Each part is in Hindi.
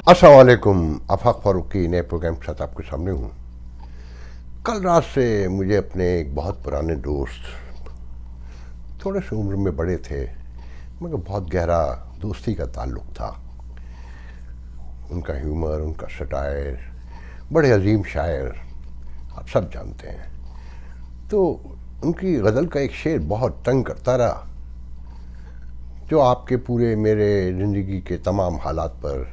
अस्सलाम वालेकुम। आफाक फारूक की नए प्रोग्राम के साथ आपके सामने हूँ। कल रात से मुझे अपने एक बहुत पुराने दोस्त, थोड़े से उम्र में बड़े थे मगर बहुत गहरा दोस्ती का ताल्लुक़ था। उनका ह्यूमर, उनका सटायर, बड़े अजीम शायर, आप सब जानते हैं। तो उनकी गज़ल का एक शेर बहुत तंग करता रहा, जो आपके पूरे मेरे ज़िंदगी के तमाम हालात पर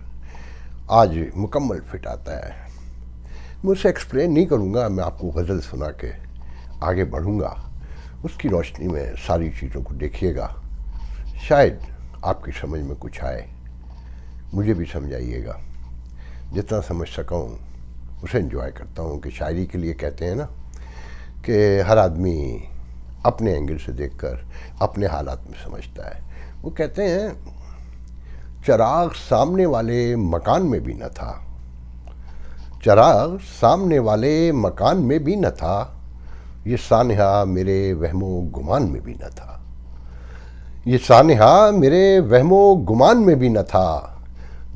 आज मुकम्मल फिट आता है। मैं उसे एक्सप्लेन नहीं करूँगा, मैं आपको गज़ल सुना के आगे बढ़ूँगा। उसकी रोशनी में सारी चीज़ों को देखिएगा, शायद आपकी समझ में कुछ आए, मुझे भी समझाइएगा। जितना समझ सका हूँ उसे एंजॉय करता हूँ। कि शायरी के लिए कहते हैं ना कि हर आदमी अपने एंगल से देखकर अपने हालात में समझता है। वो कहते हैं, चिराग सामने वाले मकान में भी न था, चिराग सामने वाले मकान में भी न था, ये सानहा मेरे वहमो गुमान में भी न था, ये सानहा मेरे वहमो गुमान में भी न था,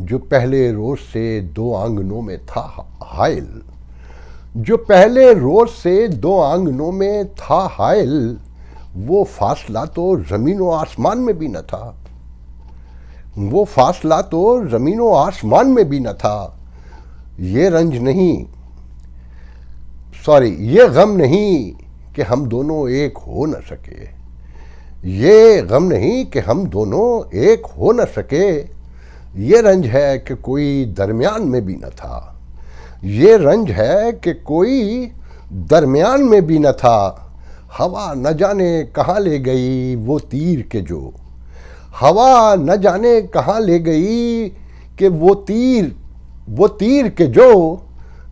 जो पहले रोज से दो आंगनों में था हायल, जो पहले रोज से दो आंगनों में था हायल, वो फासला तो ज़मीन व आसमान में भी न था, वो फासला तो ज़मीन व आसमान में भी न था, ये रंज नहीं, सॉरी, ये गम नहीं कि हम दोनों एक हो न सके, ये गम नहीं कि हम दोनों एक हो न सके, ये रंज है कि कोई दरमियान में भी न था, ये रंज है कि कोई दरमियान में भी न था, हवा न जाने कहाँ ले गई वो तीर के जो, हवा न जाने कहाँ ले गई कि वो तीर के जो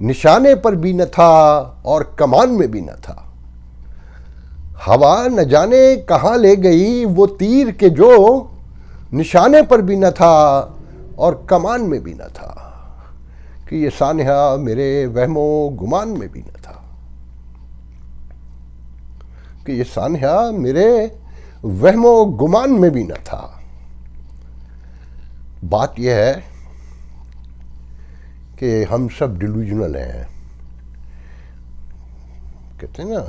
निशाने पर भी न था और कमान में भी न था, हवा न जाने कहाँ ले गई वो तीर के जो निशाने पर भी न था और कमान में भी न था, कि ये सानहा मेरे वहमो गुमान में भी न था, कि ये सानहा मेरे वहमो गुमान में भी न था। बात यह है कि हम सब डिल्यूजनल हैं। कहते हैं ना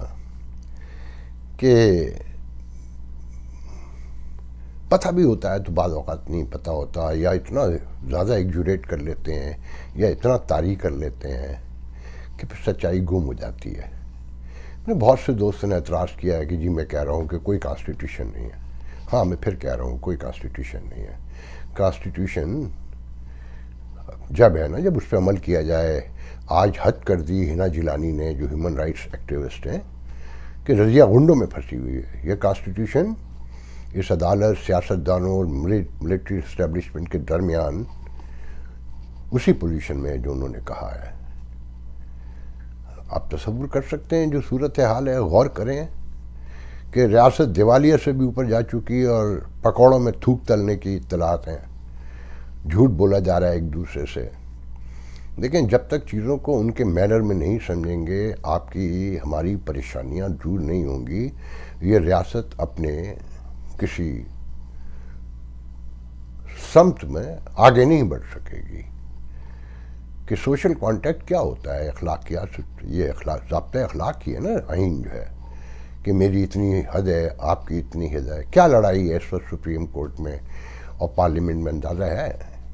कि पता भी होता है तो बाद औक़ात नहीं पता होता, या इतना ज़्यादा एग्जूरेट कर लेते हैं या इतना तारीफ़ कर लेते हैं कि फिर सच्चाई गुम हो जाती है। मैंने बहुत से दोस्तों ने एतराज़ किया है कि जी मैं कह रहा हूँ कि कोई कॉन्स्टिट्यूशन नहीं है। हाँ, मैं फिर कह रहा हूँ कोई कॉन्स्टिट्यूशन नहीं है। कॉन्स्टिट्यूशन जब है ना, जब उस पर अमल किया जाए। आज हद कर दी हिना जिलानी ने, जो ह्यूमन राइट्स एक्टिविस्ट हैं, कि रज़िया गुंडों में फंसी हुई है। यह कॉन्स्टिट्यूशन इस अदालत, सियासतदानों और मिलिट्री इस्टेब्लिशमेंट के दरमियान उसी पोजीशन में है जो उन्होंने कहा है। आप तसव्वुर कर सकते हैं जो सूरत हाल है। गौर करें कि रियासत दिवालिया से भी ऊपर जा चुकी है और पकौड़ों में थूक तलने की इत्तलात हैं। झूठ बोला जा रहा है एक दूसरे से। लेकिन जब तक चीज़ों को उनके मैनर में नहीं समझेंगे, आपकी हमारी परेशानियां दूर नहीं होंगी। ये रियासत अपने किसी समत में आगे नहीं बढ़ सकेगी। कि सोशल कॉन्टैक्ट क्या होता है, अखलाकियात, ये अखलाक, ज़ाब्ता अखलाक की है ना आइन जो है, कि मेरी इतनी हद है, आपकी इतनी हद है। क्या लड़ाई है इस वक्त सुप्रीम कोर्ट में और पार्लियामेंट में? अंदाज़ा है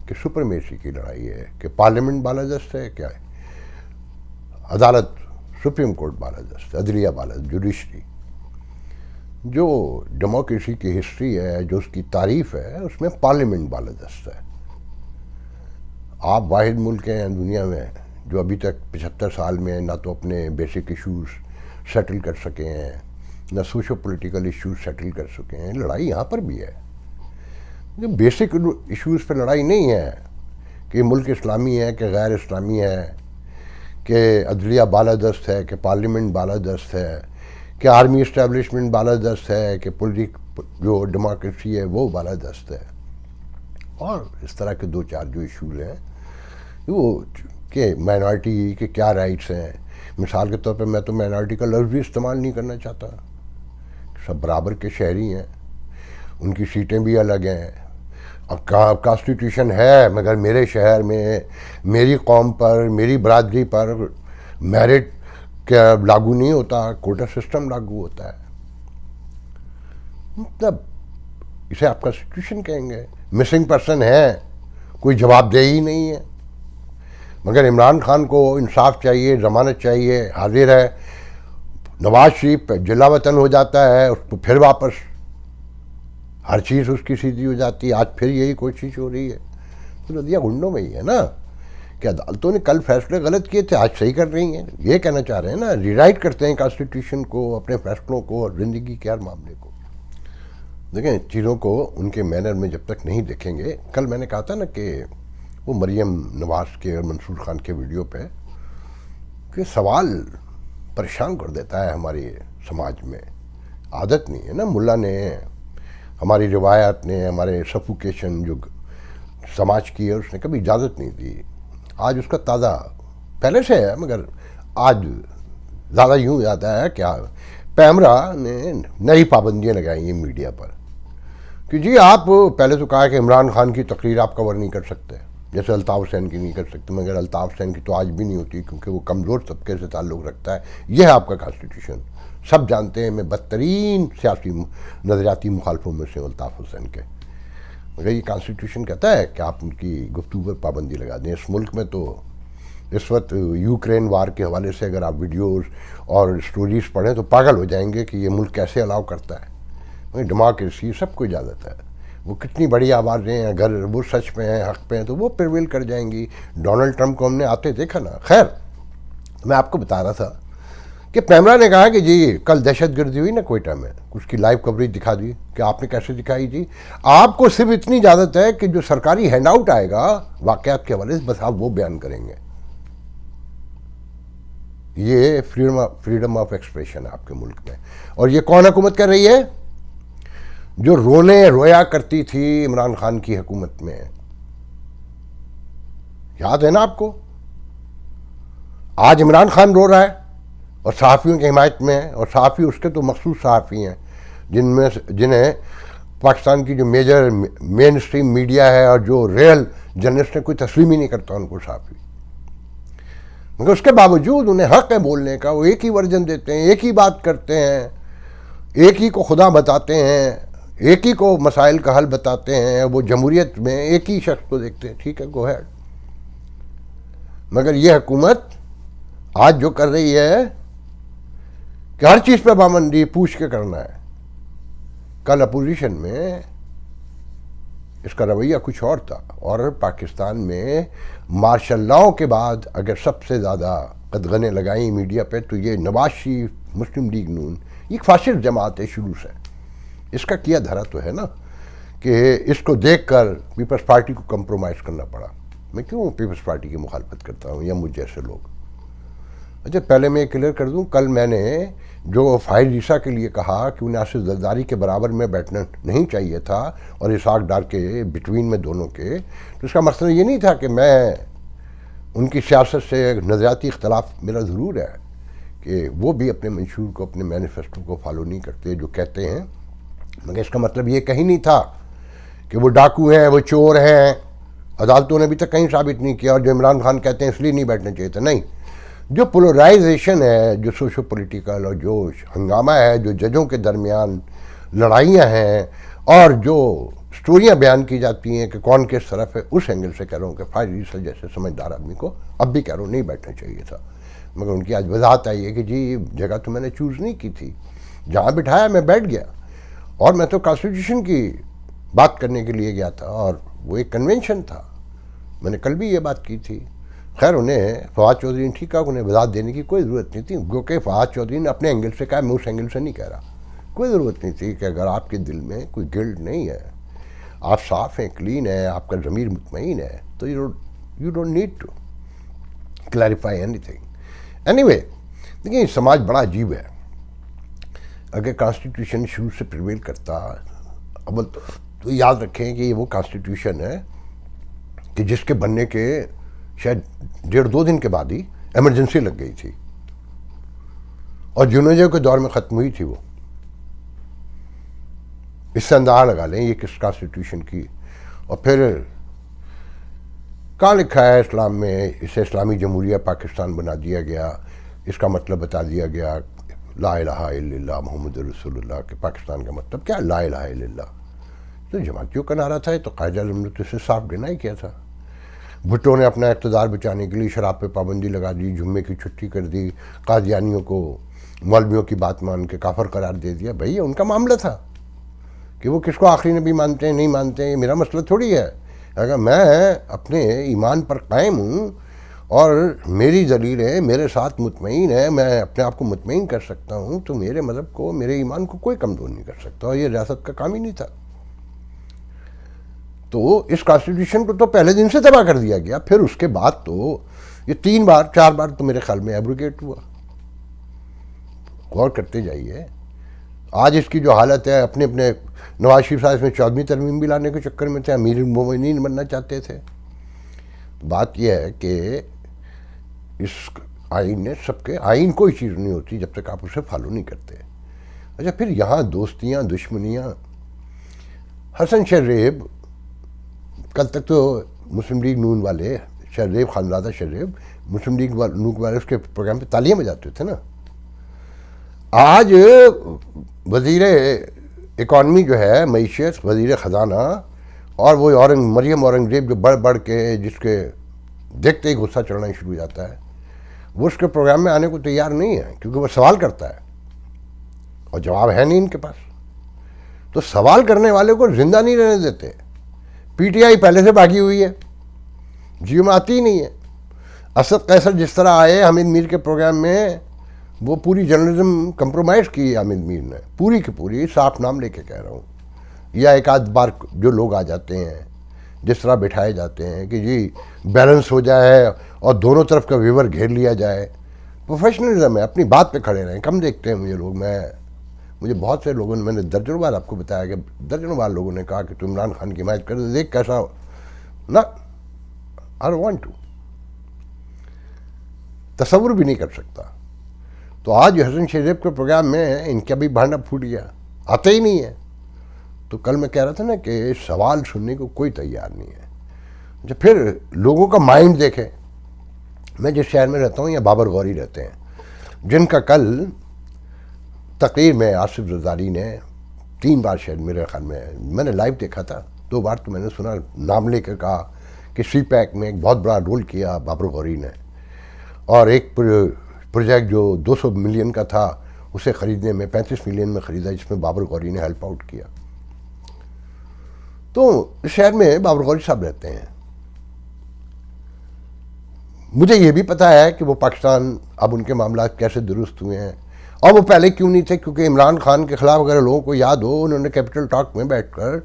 कि सुपरमेसी की लड़ाई है, कि पार्लियामेंट बालादस्त है, क्या है अदालत, सुप्रीम कोर्ट बालादस्त, अदलिया बालादस्त, जुडिशरी। जो डेमोक्रेसी की हिस्ट्री है, जो उसकी तारीफ है, उसमें पार्लियामेंट बालादस्त है। आप वाहिद मुल्क हैं दुनिया में जो अभी तक 75 साल में ना तो अपने बेसिक इश्यूज सेटल कर सके हैं, ना सोशो पॉलिटिकल इश्यूज सेटल कर सके हैं। लड़ाई यहाँ पर भी है। जो बेसिक इश्यूज पर लड़ाई नहीं है कि मुल्क इस्लामी है कि गैर इस्लामी है, कि अदलिया बालादस्त है, कि पार्लियामेंट बालादस्त है, कि आर्मी इस्टेब्लिशमेंट बालादस्त है, कि जो डेमोक्रेसी है वो बालादस्त है। और इस तरह के दो चार जो इश्यूज हैं वो कि माइनॉरिटी के क्या राइट्स हैं। मिसाल के तौर पे मैं तो माइनॉरिटी का लफ्ज़ भी इस्तेमाल नहीं करना चाहता। सब बराबर के शहरी हैं, उनकी सीटें भी अलग हैं कॉन्स्टिट्यूशन है, मगर मेरे शहर में मेरी कौम पर, मेरी बरादरी पर मेरिट क्या लागू नहीं होता, कोटा सिस्टम लागू होता है। मतलब इसे आप कॉन्स्टिट्यूशन कहेंगे? मिसिंग पर्सन है, कोई जवाबदेही नहीं है। मगर इमरान खान को इंसाफ चाहिए, ज़मानत चाहिए, हाजिर है। नवाज शरीफ जिला वतन हो जाता है, उसको फिर वापस हर चीज़ उसकी सीधी हो जाती है। आज फिर यही कोशिश हो रही है। तो नदिया गुंडों में ही है ना कि अदालतों ने कल फैसले गलत किए थे, आज सही कर रही हैं। ये कहना चाह रहे हैं ना, रिराइट करते हैं कॉन्स्टिट्यूशन को, अपने फैसलों को और ज़िंदगी के हर मामले को। देखें, चीज़ों को उनके मैनर में जब तक नहीं देखेंगे। कल मैंने कहा था ना कि वो मरियम नवाज के और मंसूर खान के वीडियो पे कि सवाल परेशान कर देता है हमारे समाज में। आदत नहीं है ना, मुल्ला ने, हमारी रिवायत ने, हमारे सफोकेशन जो समाज की है उसने कभी इजाज़त नहीं दी। आज उसका ताज़ा पहले से है, मगर आज ज़्यादा यूँ आता है क्या, पैमरा ने नई पाबंदियाँ लगाई हैं मीडिया पर कि जी आप पहले तो कहा कि इमरान खान की तकरीर आप कवर नहीं कर सकते, जैसे अल्ताफ़ हुसैन की नहीं कर सकते, मगर अल्ताफ़ हुसैन की तो आज भी नहीं होती क्योंकि वो कमज़ोर तबके से ताल्लुक़ रखता है। यह है आपका कॉन्स्टिट्यूशन। सब जानते हैं मैं बदतरीन सियासी नज़रियाती मुखालफों में से अल्ताफ़ हुसैन के, मगर ये कॉन्स्टिट्यूशन कहता है कि आप उनकी गुफ्तगू पर पाबंदी लगा दें। इस मुल्क में तो इस वक्त यूक्रेन वार के हवाले से अगर आप वीडियोस और स्टोरीज़ पढ़ें तो पागल हो जाएंगे कि ये मुल्क कैसे अलाउ करता है। मगर डेमोक्रेसी सबको इजाज़त है। वो कितनी बड़ी आवाज़ें हैं, अगर वो सच पे हैं, हक़ पे हैं, तो वो प्रिवेल कर जाएंगी। डोनाल्ड ट्रंप को हमने आते देखा ना। खैर, मैं आपको बता रहा था कि पैमरा ने कहा कि जी कल दहशत गर्दी हुई ना कोयटा में, उसकी लाइव कवरेज दिखा दी। कि आपने कैसे दिखाई जी? आपको सिर्फ इतनी इजाज़त है कि जो सरकारी हैंडआउट आएगा वाक़यात के हवाले से, बस आप वो बयान करेंगे। ये फ्रीडम ऑफ एक्सप्रेशन है आपके मुल्क में। और ये कौन हुकूमत कर रही है? जो रोया करती थी इमरान खान की हुकूमत में। याद है ना आपको? आज इमरान खान रो रहा है और सहाफ़ियों की हिमायत में है, और सहाफ़ी उसके तो मखसूस सहाफ़ी हैं जिन्हें पाकिस्तान की जो मेजर मेन स्ट्रीम मीडिया है और जो रियल जर्नलिस्ट है कोई तस्लीम ही नहीं करता उनको सहाफ़ी। मगर उसके बावजूद उन्हें हक़ है बोलने का। वो एक ही वर्जन देते हैं, एक ही बात करते हैं, एक ही को खुदा बताते हैं, एक ही को मसाइल का हल बताते हैं। वो जमहूरियत में एक ही शख्स को देखते हैं। ठीक है, गो हैड। मगर ये हुकूमत आज जो कर रही है कि हर चीज़ पर पाबंदी पूछ के करना है। कल अपोजिशन में इसका रवैया कुछ और था। और पाकिस्तान में मार्शल लॉ के बाद अगर सबसे ज़्यादा कदगने लगाई मीडिया पे तो ये नवाज शरीफ, मुस्लिम लीग नून, ये फाशिस्ट जमात है शुरू से। इसका किया धरा तो है ना कि इसको देखकर पीपल्स पार्टी को कंप्रोमाइज़ करना पड़ा। मैं क्यों पीपल्स पार्टी की मुखालफत करता हूँ या मुझ जैसे लोग? अच्छा, पहले मैं क्लियर कर दूँ, कल मैंने जो फाहिर ईसा के लिए कहा कि उन्हें आसिफ जरदारी के बराबर में बैठना नहीं चाहिए था और इसाक डार के बिटवीन में दोनों के, तो इसका मसला ये नहीं था कि मैं उनकी सियासत से नज़रियाती इख्तलाफ मेरा ज़रूर है कि वो भी अपने मंशूर को, अपने मैनिफेस्टो को फॉलो नहीं करते जो कहते हैं। मगर इसका मतलब ये कहीं नहीं था कि वो डाकू हैं, वो चोर हैं। अदालतों ने अभी तक कहीं साबित नहीं किया। और जो इमरान खान कहते हैं इसलिए नहीं बैठना चाहिए था, नहीं। जो पोलराइजेशन है, जो सोशो पॉलिटिकल और जो हंगामा है, जो जजों के दरमियान लड़ाइयाँ हैं और जो स्टोरियाँ बयान की जाती हैं कि कौन किस तरफ है, उस एंगल से कह रहा हूँ कि फाहिर ईसा जैसे समझदार आदमी को अब भी कह रहा हूँ नहीं बैठना चाहिए था। मगर उनकी आज वजाहत आई है कि जी जगह तो मैंने चूज़ नहीं की थी, जहाँ बिठाया मैं बैठ गया। और मैं तो कॉन्स्टिट्यूशन की बात करने के लिए गया था और वो एक कन्वेंशन था। मैंने कल भी ये बात की थी। खैर, उन्हें फवाद चौधरी ने ठीक कहा, उन्हें वजाहत देने की कोई ज़रूरत नहीं थी क्योंकि फवाद चौधरी ने अपने एंगल से कहा, मैं उस एंगल से नहीं कह रहा। कोई ज़रूरत नहीं थी कि अगर आपके दिल में कोई गिल्ट नहीं है, आप साफ़ हैं, क्लीन है, आपका ज़मीर मुतमईन है, तो you don't need to clarify anything. Anyway, देखिए समाज बड़ा अजीब है। अगर कॉन्स्टिट्यूशन शुरू से प्रिवेल करता, अब तो याद रखें कि ये वो कॉन्स्टिट्यूशन है कि जिसके बनने के शायद 1.5-2 दिन के बाद ही इमरजेंसी लग गई थी और जुनेजो के दौर में ख़त्म हुई थी वो। इससे अंदाज़ा लगा लें ये किस कॉन्स्टिट्यूशन की और फिर कहाँ लिखा है इस्लाम में इसे इस्लामी जमहूरिया पाकिस्तान बना दिया गया, इसका मतलब बता दिया गया ला इलाहा इल्लल्लाह मुहम्मद रसूलुल्लाह के पाकिस्तान का मतलब क्या, ला इलाहा इल्लल्लाह। तो जमातियों का नारा था, तो कायद आज़म ने तो इसे साफ डिनाई किया था। भुट्टो ने अपना इक़्तिदार बचाने के लिए शराब पे पाबंदी लगा दी, जुम्मे की छुट्टी कर दी, कादियानियों को मौलवियों की बात मान के काफर करार दे दिया। भाई ये उनका मामला था कि वो किसको आखिरी नबी मानते हैं नहीं मानते हैं, मेरा मसला थोड़ी है। अगर मैं अपने ईमान पर कायम हूँ और मेरी दलील है, मेरे साथ मुतमईन है, मैं अपने आप को मुतमईन कर सकता हूँ, तो मेरे मज़हब को, मेरे ईमान को कोई कमज़ोर नहीं कर सकता। और ये रियासत का काम ही नहीं था। तो इस कॉन्स्टिट्यूशन को तो पहले दिन से तबाह कर दिया गया। फिर उसके बाद तो ये 3 बार 4 बार तो मेरे ख्याल में एब्रोगेट हुआ। गौर करते जाइए। आज इसकी जो हालत है, अपने अपने नवाज शरीफ साहब में 14वीं तरमीम भी लाने के चक्कर में थे, अमीरुल मोमिनीन बनना चाहते थे। बात यह है कि इस आइन ने सबके, आइन कोई चीज़ नहीं होती जब तक आप उसे फॉलो नहीं करते। अच्छा, फिर यहाँ दोस्तियाँ दुश्मनियाँ। हसन शर्रेब, कल तक तो मुस्लिम लीग नून वाले, शर्रेब खानजादा शर्रेब मुस्लिम लीग नून वाले उसके प्रोग्राम पे तालियां बजाते थे ना। आज वज़ीर इकॉनमी जो है, मईशत, वज़ीर ख़जाना, और वो मरियम औरंगज़ेब जो बढ़ बढ़ के जिसके देखते ही गुस्सा चढ़ना शुरू हो जाता है, वो उसके प्रोग्राम में आने को तैयार नहीं है, क्योंकि वो सवाल करता है और जवाब है नहीं इनके पास। तो सवाल करने वाले को ज़िंदा नहीं रहने देते। पीटीआई पहले से भागी हुई है, जियो में आती ही नहीं है। असद कैसर जिस तरह आए हामिद मीर के प्रोग्राम में, वो पूरी जर्नलिज्म कंप्रोमाइज़ की हामिद मीर ने, पूरी की पूरी, साफ नाम लेके कह रहा हूँ। या एक आध बार जो लोग आ जाते हैं, जिस तरह बिठाए जाते हैं कि जी बैलेंस हो जाए और दोनों तरफ का व्यूवर घेर लिया जाए। प्रोफेशनलिज्म है, अपनी बात पे खड़े रहें। कम देखते हैं मुझे लोग। मुझे बहुत से लोगों ने, मैंने दर्जनों बार आपको बताया कि दर्जनों बार लोगों ने कहा कि तुम इमरान खान की हिमायत कर दो, देख कैसा ना, आई डोंट वांट टू, तसव्वुर भी नहीं कर सकता। तो आज हसन शरीफ के प्रोग्राम में इनका भी भांडा फूट गया, आते ही नहीं है। तो कल मैं कह रहा था ना कि सवाल सुनने को कोई तैयार नहीं है। जब फिर लोगों का माइंड देखें, मैं जिस शहर में रहता हूँ या बाबर गौरी रहते हैं, जिनका कल तकरीर में आसिफ ज़रदारी ने 3 बार शायद मेरे ख्याल में मैंने लाइव देखा था, 2 बार तो मैंने सुना नाम लेकर कहा कि सी पैक में एक बहुत बड़ा रोल किया बाबर गौरी ने, और एक प्रोजेक्ट जो 200 मिलियन का था उसे ख़रीदने में 35 मिलियन में ख़रीदा, जिसमें बाबर गौरी ने हेल्प आउट किया। तो इस शहर में बाबर गौरी साहब रहते हैं। मुझे ये भी पता है कि वो पाकिस्तान, अब उनके मामला कैसे दुरुस्त हुए हैं, और वो पहले क्यों नहीं थे, क्योंकि इमरान खान के ख़िलाफ़ अगर लोगों को याद हो, उन्होंने कैपिटल टॉक में बैठकर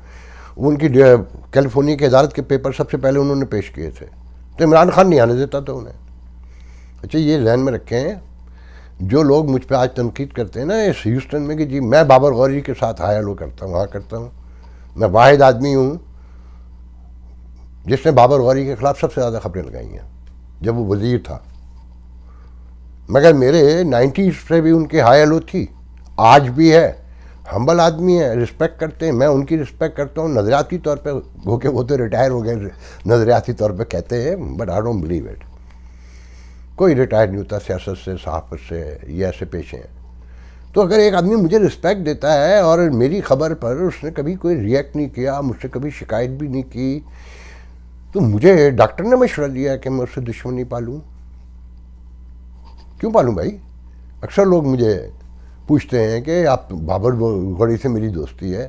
उनकी कैलिफोर्निया की अदालत के पेपर सबसे पहले उन्होंने पेश किए थे, तो इमरान खान नहीं आने देता था उन्हें। अच्छा, ये ध्यान में रखें, जो लोग मुझ पर आज तनकीद करते हैं ना इस ह्यूस्टन में कि जी मैं बाबर गौरी के साथ हाया लो करता हूँ, हाँ करता हूँ। मैं वाहिद आदमी हूँ जिसने बाबर गौरी के ख़िलाफ़ सबसे ज़्यादा खबरें लगाई हैं जब वो वज़ीर था। मगर मेरे 90s से भी उनकी हाई लो थी, आज भी है। हम्बल आदमी है, रिस्पेक्ट करते हैं, मैं उनकी रिस्पेक्ट करता हूँ। नज़रियाती तौर पे होके वो तो रिटायर हो गए, नज़रियाती तौर पे कहते हैं, but I don't believe it. कोई रिटायर नहीं होता सियासत से, सहाफ़त से, ये ऐसे पेशे हैं। तो अगर एक आदमी मुझे रिस्पेक्ट देता है और मेरी खबर पर उसने कभी कोई रिएक्ट नहीं किया, मुझसे कभी शिकायत भी नहीं की, तो मुझे डॉक्टर ने मशवरा दिया कि मैं उससे दुश्मनी पालूँ। क्यों पालूँ भाई? अक्सर लोग मुझे पूछते हैं कि आप बाबर गौरी से मेरी दोस्ती है।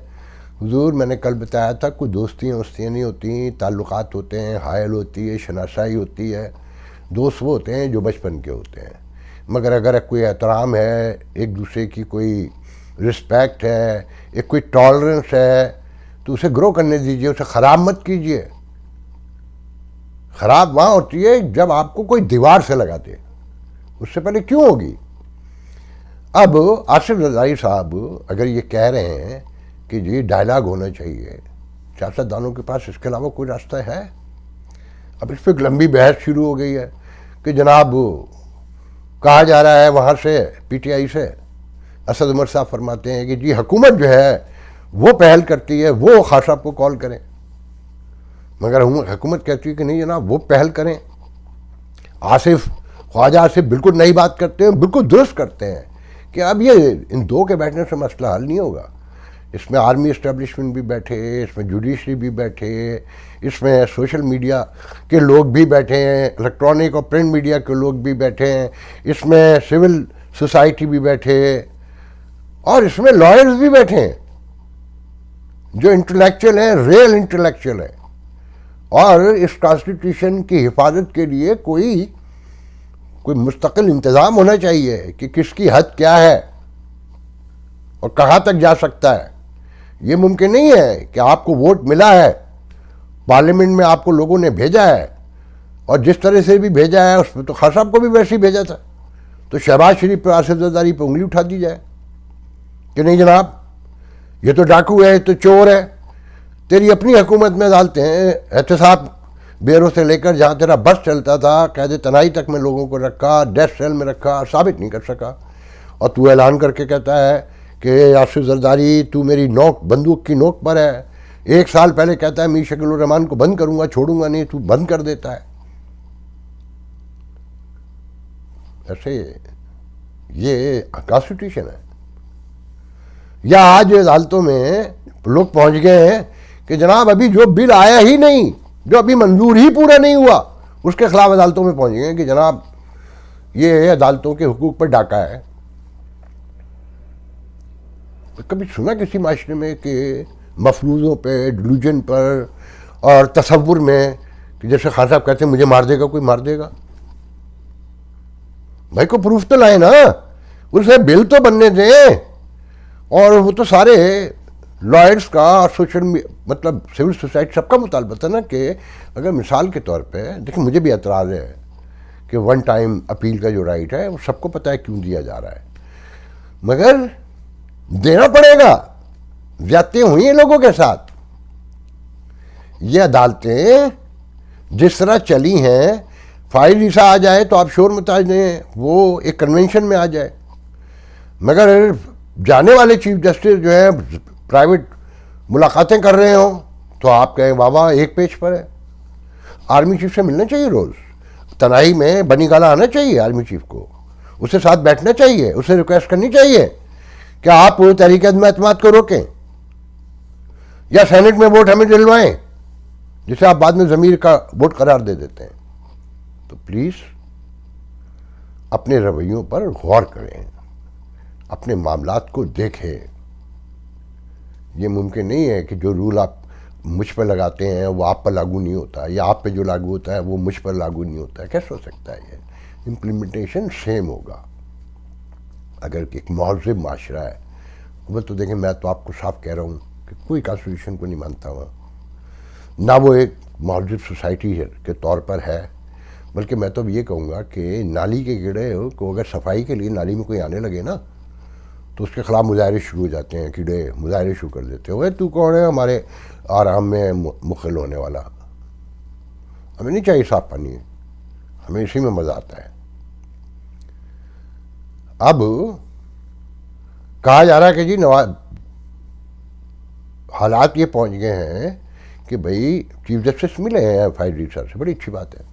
हुजूर, मैंने कल बताया था कोई दोस्तियाँ वस्तियाँ नहीं होती, ताल्लुकात होते हैं, हायल होती है, शनासाई होती है। दोस्त वो होते हैं जो बचपन के होते हैं। मगर अगर कोई एहतराम है, एक दूसरे की कोई रिस्पेक्ट है, एक कोई टॉलरेंस है, तो उसे ग्रो करने दीजिए, उसे ख़राब मत कीजिए। ख़राब वहाँ होती है जब आपको कोई दीवार से लगा दे, उससे पहले क्यों होगी? अब आसिफ ज़रदारी साहब अगर ये कह रहे हैं कि जी डायलॉग होना चाहिए, सियासतदानों के पास इसके अलावा कोई रास्ता है? अब इस पर लंबी बहस शुरू हो गई है कि जनाब कहा जा रहा है वहाँ से, पीटीआई से असद उमर साहब फरमाते हैं कि जी हुकूमत जो है वो पहल करती है, वो खास साहब को कॉल करें। मगर हुकूमत कहती है कि नहीं जनाब वो पहल करें। आसिफ ख्वाजा आसिफ बिल्कुल नई बात करते हैं, बिल्कुल दुरुस्त करते हैं कि अब ये इन दो के बैठने से मसला हल नहीं होगा। इसमें आर्मी इस्टेब्लिशमेंट भी बैठे, इसमें जुडिशरी भी बैठे, इसमें सोशल मीडिया के लोग भी बैठे हैं, इलेक्ट्रॉनिक और प्रिंट मीडिया के लोग भी बैठे हैं, इसमें सिविल सोसाइटी भी बैठे, और इसमें लॉयर्स भी बैठे हैं जो इंटेलेक्चुअल हैं, रियल इंटेलेक्चुअल हैं। और इस कॉन्स्टिट्यूशन की हिफाजत के लिए कोई मुस्तकिल इंतज़ाम होना चाहिए कि किसकी हद क्या है और कहाँ तक जा सकता है। ये मुमकिन नहीं है कि आपको वोट मिला है, पार्लियामेंट में आपको लोगों ने भेजा है, और जिस तरह से भी भेजा है उसमें तो खान साहब को भी वैसे ही भेजा था, तो शहबाज शरीफ पर, आसिफ जरदारी पर उंगली उठा दी जाए कि नहीं जनाब ये तो डाकू है, ये तो चोर है। तेरी अपनी हुकूमत में डालते हैं, एहतसाब बेरों से लेकर जहाँ तेरा बस चलता था, कैद तनाई तक में लोगों को रखा, डेथ सेल में रखा, साबित नहीं कर सका, और तू ऐलान करके कहता है कि आसिफ जरदारी तू मेरी नोक बंदूक की नोक पर है। एक साल पहले कहता है मीर शकील उर रहमान को बंद करूंगा, छोड़ूंगा नहीं, तू बंद कर देता है। ऐसे ये कॉन्स्टिट्यूशन है। या आज अदालतों में लोग पहुंच गए हैं कि जनाब अभी जो बिल आया ही नहीं, जो अभी मंजूर ही पूरा नहीं हुआ, उसके खिलाफ अदालतों में पहुंच गए कि जनाब ये अदालतों के हुकूक पर डाका है। कभी सुना किसी माशरे में कि मफरूज़ों पे, डिलूजन पर और तसव्वुर में कि जैसे खान साहब कहते हैं मुझे मार देगा कोई, मार देगा? भाई को प्रूफ तो लाए ना, उसे बिल तो बनने दें। और वो तो सारे लॉयर्स का और मतलब सिविल सोसाइटी सबका मुतालबा था ना कि अगर मिसाल के तौर पे देखिए, मुझे भी एतराज़ है कि वन टाइम अपील का जो राइट है वो सबको पता है क्यों दिया जा रहा है, मगर देना पड़ेगा। ज्यादतियां हुई हैं लोगों के साथ। ये अदालतें जिस तरह चली हैं, फाइल रीसा आ जाए तो आप शोर मचा दें, वो एक कन्वेंशन में आ जाए, मगर जाने वाले चीफ जस्टिस जो है प्राइवेट मुलाकातें कर रहे हो तो आप कहें बाबा एक पेज पर है। आर्मी चीफ से मिलना चाहिए, रोज़ तनाई में बनी गाला आना चाहिए आर्मी चीफ को, उसके साथ बैठना चाहिए, उससे रिक्वेस्ट करनी चाहिए कि आप तहरीक एतमाद को रोकें या सेनेट में वोट हमें दिलवाएं, जिसे आप बाद में ज़मीर का वोट करार दे देते हैं। तो प्लीज़ अपने रवैयों पर गौर करें, अपने मामलात को देखें। ये मुमकिन नहीं है कि जो रूल आप मुझ पर लगाते हैं वो आप पर लागू नहीं होता, या आप पे जो लागू होता है वो मुझ पर लागू नहीं होता है। कैसे हो सकता है? ये इम्प्लीमेंटेशन सेम होगा। अगर एक महज़िब माशरा है, वो तो देखें, मैं तो आपको साफ कह रहा हूँ कि कोई कॉन्स्टिट्यूशन को नहीं मानता हुआ ना, वो एक महज़िब सोसाइटी के तौर पर है, बल्कि मैं तो ये कहूँगा कि नाली के कीड़े को अगर सफाई के लिए नाली में कोई आने लगे ना, तो उसके खिलाफ मुजाहरे शुरू हो जाते हैं, कीड़े मुजाहरे शुरू कर देते हो, तू कौन है हमारे आराम में मुखिल होने वाला? हमें नहीं चाहिए साफ पानी, हमें इसी में मज़ा आता है। अब कहा जा रहा है कि जी हालात ये पहुंच गए हैं कि भाई चीफ जस्टिस मिले हैं फाइल रीसर से, बड़ी अच्छी बात है,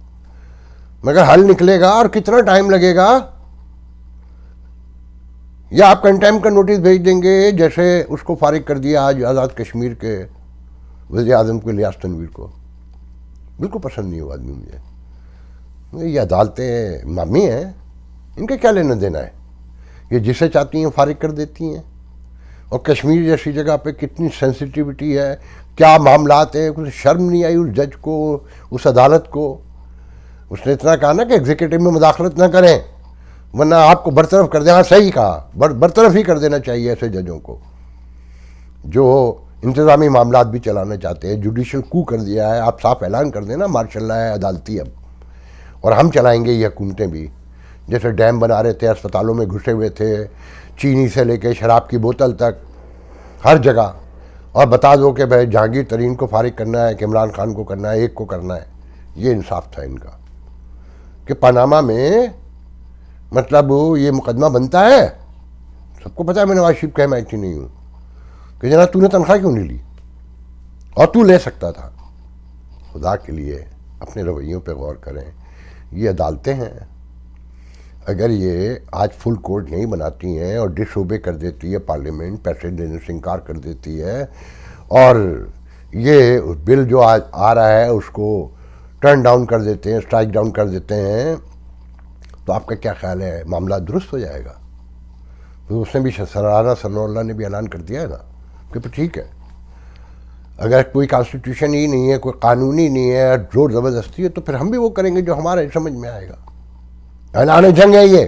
मगर हल निकलेगा और कितना टाइम लगेगा? या आप कंटेम्प्ट का नोटिस भेज देंगे, जैसे उसको फारिग कर दिया आज आज़ाद कश्मीर के वज़ीर आज़म को, इलियास तनवीर को। बिल्कुल पसंद नहीं हुआ आदमी मुझे। ये अदालतें मामी हैं, इनके क्या लेना देना है? ये जिसे चाहती हैं फारिग कर देती हैं। और कश्मीर जैसी जगह पे कितनी सेंसिटिविटी है, क्या मामलात है, कुछ शर्म नहीं आई उस जज को, उस अदालत को। उसने इतना कहा ना कि एग्जीक्यूटिव में मुदाखलत ना करें वरना आपको बरतरफ कर दें। हाँ सही कहा, बरतरफ ही कर देना चाहिए ऐसे जजों को जो इंतज़ामी मामलात भी चलाना चाहते हैं। जुडिशल कू कर दिया है, आप साफ ऐलान कर देना मार्शल लॉ है अदालती अब, और हम चलाएंगे ये हुकूमतें भी। जैसे डैम बना रहे थे, अस्पतालों में घुसे हुए थे, चीनी से लेके शराब की बोतल तक हर जगह, और बता दो कि भाई जहांगीर तरीन को फारिग करना है कि इमरान खान को करना है, एक को करना है। ये इंसाफ था इनका कि पनामा में मतलब ये मुकदमा बनता है। सबको पता है मैं नवाज शरीफ का हिमायती नहीं हूँ कि जना तूने तनख्वाह क्यों नहीं ली, और तू ले सकता था, खुदा के लिए अपने रवैयों पे गौर करें। ये अदालतें हैं, अगर ये आज फुल कोर्ट नहीं बनाती हैं और डिसओबे कर देती है पार्लियामेंट, पैसे देने से इनकार कर देती है, और ये बिल जो आज आ रहा है उसको टर्न डाउन कर देते हैं, स्ट्राइक डाउन कर देते हैं, तो आपका क्या ख्याल है मामला दुरुस्त हो जाएगा? तो उसने भी, सराना सनोल्ला ने भी ऐलान कर दिया है ना कि ठीक है, अगर कोई कॉन्स्टिट्यूशन ही नहीं है, कोई कानून ही नहीं है, जोर ज़बरदस्ती है, तो फिर हम भी वो करेंगे जो हमारे समझ में आएगा। ऐलान जंग है ये।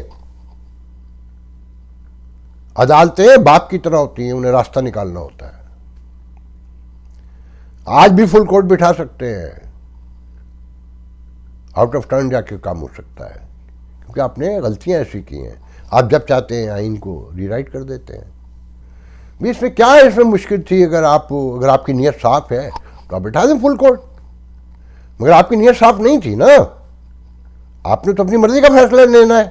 अदालतें बाप की तरह होती हैं, उन्हें रास्ता निकालना होता है। आज भी फुल कोर्ट बिठा सकते हैं, आउट ऑफ टर्न जाके काम हो सकता है, क्योंकि आपने गलतियां ऐसी की हैं। आप जब चाहते हैं आइन को रीराइट कर देते हैं। भी इसमें क्या है, इसमें मुश्किल थी? अगर आपकी नीयत साफ है तो आप बिठा दें फुल कोर्ट, मगर आपकी नीयत साफ नहीं थी ना, आपने तो अपनी मर्जी का फैसला लेना है।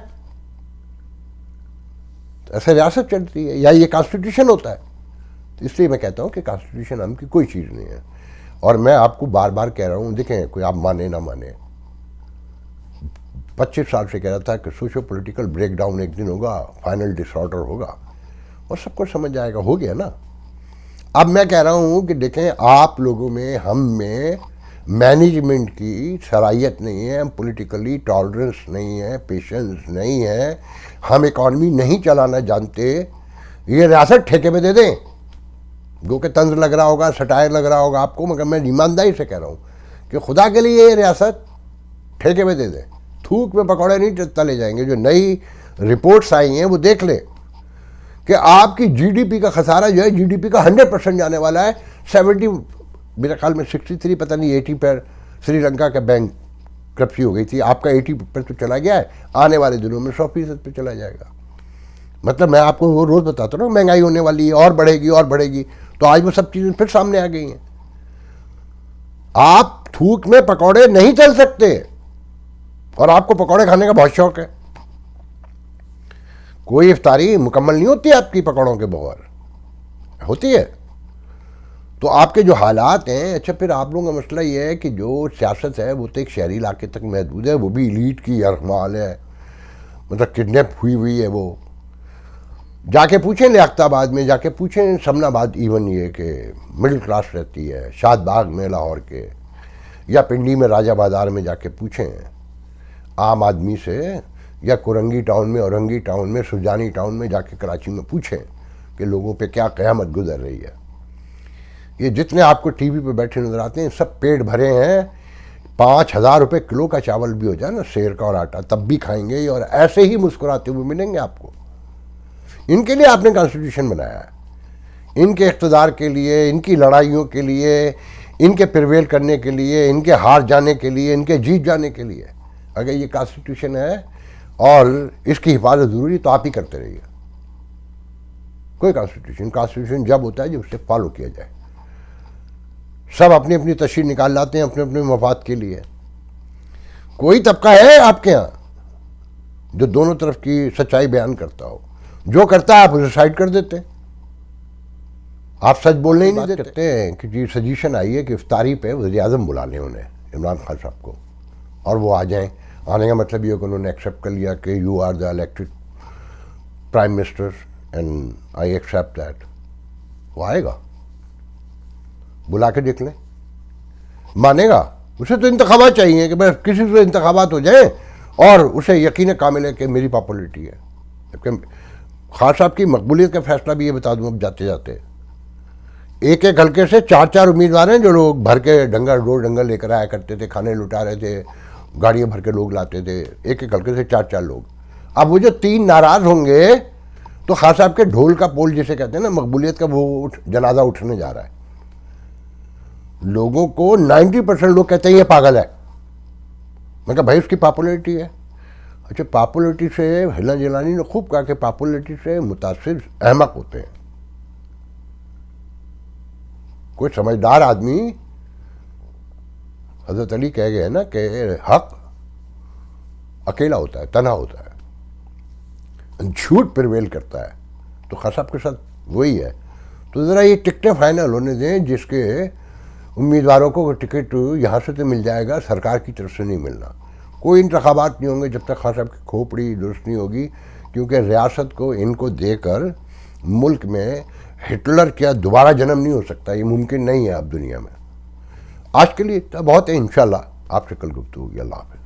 तो ऐसे रियासत चलती है, या ये कॉन्स्टिट्यूशन होता है? तो इसलिए मैं कहता हूँ कि कॉन्स्टिट्यूशन नाम की कोई चीज़ नहीं है। और मैं आपको बार बार कह रहा हूँ, देखें, कोई आप माने ना माने, 25 साल से कह रहा था कि सोशो पॉलिटिकल ब्रेकडाउन एक दिन होगा, फाइनल डिसऑर्डर होगा और सबको समझ आएगा। हो गया ना। अब मैं कह रहा हूँ कि देखें, आप लोगों में, हम में मैनेजमेंट की सलाहियत नहीं है, पॉलिटिकली टॉलरेंस नहीं है, पेशेंस नहीं है, हम इकॉनमी नहीं चलाना जानते। ये रियासत ठेके में दे दें, जो कि तंज लग रहा होगा, सटायर लग रहा होगा आपको, मगर मैं ईमानदारी से कह रहा हूँ कि खुदा के लिए ये रियासत ठेके में दे दें। थूक में पकौड़े नहीं तले जाएंगे। जो नई रिपोर्ट्स आई हैं वो देख लें कि आपकी जीडीपी का खसारा जो है, जीडीपी का 100% जाने वाला है। 70, मेरे ख्याल में 63, पता नहीं 80 पर श्रीलंका का बैंक क्रप्सी हो गई थी, आपका 80 पर तो चला गया है, आने वाले दिनों में 100% पर चला जाएगा। मतलब मैं आपको वो रोज़ बताता हूँ ना, महंगाई होने वाली है, और बढ़ेगी और बढ़ेगी। तो आज वो सब चीज़ें फिर सामने आ गई हैं। आप थूक में पकौड़े नहीं चल सकते, और आपको पकौड़े खाने का बहुत शौक है। कोई इफ्तारी मुकम्मल नहीं होती आपकी पकौड़ों के बगैर, होती है। तो आपके जो हालात हैं, अच्छा, फिर आप लोगों का मसला ये है कि जो सियासत है वो तो एक शहरी इलाके तक महदूद है, वो भी इलीट की अरमाल है, मतलब किडनैप हुई है। वो जाके पूछें लियाकताबाद में, जाके पूछें समनाबाद, इवन ये कि मिडिल क्लास रहती है, शादबाग में लाहौर के, या पिंडी में राजा बाजार में जाके पूछें आम आदमी से, या कुरंगी टाउन में, औरंगी टाउन में, सुजानी टाउन में जाके कराची में पूछें कि लोगों पे क्या क़यामत गुजर रही है। ये जितने आपको टीवी पे बैठे नजर आते हैं सब पेट भरे हैं। 5,000 रुपये किलो का चावल भी हो जाए ना, सेर का और आटा, तब भी खाएंगे, और ऐसे ही मुस्कुराते हुए मिलेंगे आपको। इनके लिए आपने कॉन्स्टिट्यूशन बनाया है, इनके इक़्तिदार के लिए, इनकी लड़ाइयों के लिए, इनके प्रिवेल करने के लिए, इनके हार जाने के लिए, इनके जीत जाने के लिए। अगर ये कॉन्स्टिट्यूशन है और इसकी हिफाजत ज़रूरी, तो आप ही करते रहिए। कोई कॉन्स्टिट्यूशन जब होता है जब उसे फॉलो किया जाए। सब अपनी अपनी तशरीह निकाल लाते हैं अपने अपने मफाद के लिए। कोई तबका है आपके यहाँ जो दोनों तरफ की सच्चाई बयान करता हो? जो करता है आप उसे साइड कर देते हैं, आप सच बोलने ही नहीं देते हैं। कि जी सजेशन आई है कि इफ्तारी पे वज़ीर-ए-आज़म बुला लें उन्हें, इमरान खान साहब को, और वो आ जाएं। आने का मतलब ये कि उन्होंने एक्सेप्ट कर लिया कि you are the elected prime minister and I accept that. वो आएगा, बुला के देख लें, मानेगा? उसे तो इंतखाबात चाहिए कि बस किसी से इंतखाबात हो जाए और उसे यकीन कामिल है कि मेरी पॉपुलरिटी है। खान साहब की मकबूलियत का फैसला भी ये बता दूं अब जाते जाते, एक एक हल्के से 4-4 उम्मीदवार हैं जो लोग भर के रोड डंगर लेकर आया करते थे, खाने लुटा रहे थे, गाड़ियाँ भर के लोग लाते थे, एक एक हल्के से 4-4 लोग। अब वो जो 3 नाराज़ होंगे तो खान साहब के ढोल का पोल जिसे कहते हैं ना, मकबूलियत का, वो जनाजा उठने जा रहा है। लोगों को 90% लोग कहते हैं ये पागल है। मैं कहा भाई उसकी पॉपुलरिटी है। अच्छा, पॉपुलरिटी से हिला जिलानी ने खूब कहा कि पॉपुलरिटी से मुतासिर अहमक होते हैं। कोई समझदार आदमी, हजरत अली कह गए ना कि हक अकेला होता है, तन्हा होता है, झूठ प्रिवेल करता है। तो खान साहब के साथ वही है। तो ज़रा ये टिकटें फाइनल होने दें जिसके उम्मीदवारों को टिकट यहाँ से तो मिल जाएगा, सरकार की तरफ से नहीं मिलना। कोई इंतखाबात नहीं होंगे जब तक खान साहब की खोपड़ी दुरुस्त नहीं होगी, क्योंकि रियासत को इनको देकर मुल्क में हिटलर क्या दोबारा जन्म नहीं हो सकता, ये मुमकिन नहीं है अब दुनिया में। आज के लिए इतना बहुत है, इंशाल्लाह आपसे कल गुफ्तगू होगी। अल्लाह हाफ़िज़।